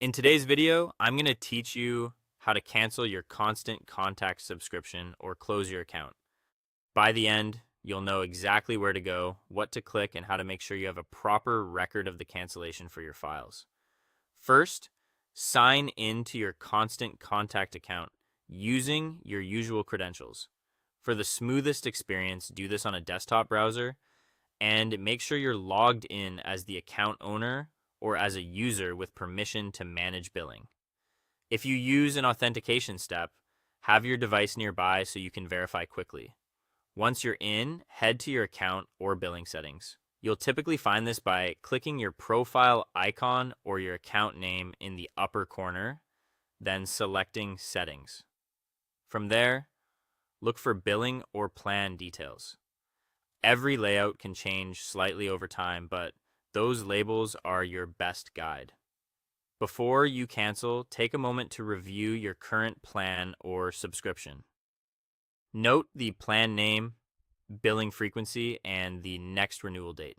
In today's video, I'm going to teach you how to cancel your Constant Contact subscription or close your account. By the end, you'll know exactly where to go, what to click, and how to make sure you have a proper record of the cancellation for your files. First, sign in to your Constant Contact account using your usual credentials. For the smoothest experience, do this on a desktop browser and make sure you're logged in as the account owner or as a user with permission to manage billing. If you use an authentication step, have your device nearby so you can verify quickly. Once you're in, head to your account or billing settings. You'll typically find this by clicking your profile icon or your account name in the upper corner, then selecting Settings. From there, look for Billing or Plan details. Every layout can change slightly over time, but those labels are your best guide. Before you cancel, take a moment to review your current plan or subscription. Note the plan name, billing frequency, and the next renewal date.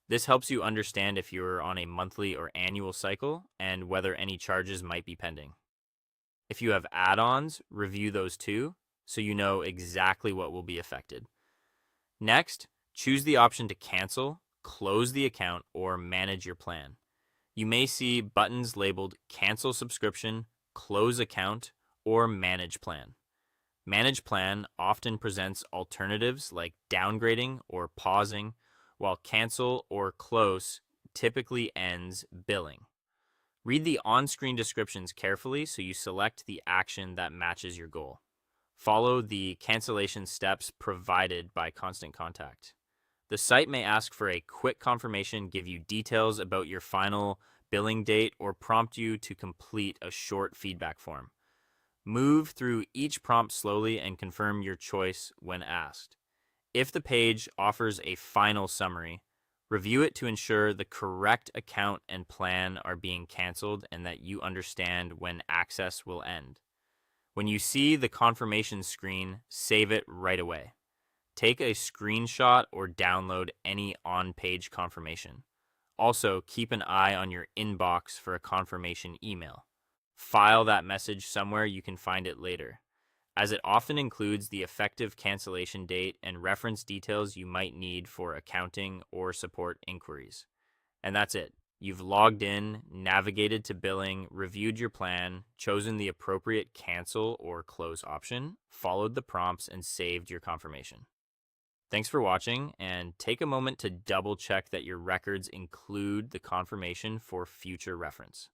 This helps you understand if you're on a monthly or annual cycle and whether any charges might be pending. If you have add-ons, review those too, so you know exactly what will be affected. Next, choose the option to cancel, close the account, or manage your plan. You may see buttons labeled Cancel Subscription, Close Account, or Manage Plan. Manage Plan often presents alternatives like downgrading or pausing, while Cancel or Close typically ends billing. Read the on-screen descriptions carefully so you select the action that matches your goal. Follow the cancellation steps provided by Constant Contact. The site may ask for a quick confirmation, give you details about your final billing date, or prompt you to complete a short feedback form. Move through each prompt slowly and confirm your choice when asked. If the page offers a final summary, review it to ensure the correct account and plan are being canceled and that you understand when access will end. When you see the confirmation screen, save it right away. Take a screenshot or download any on-page confirmation. Also, keep an eye on your inbox for a confirmation email. File that message somewhere you can find it later, as it often includes the effective cancellation date and reference details you might need for accounting or support inquiries. And that's it. You've logged in, navigated to billing, reviewed your plan, chosen the appropriate cancel or close option, followed the prompts, and saved your confirmation. Thanks for watching, and take a moment to double check that your records include the confirmation for future reference.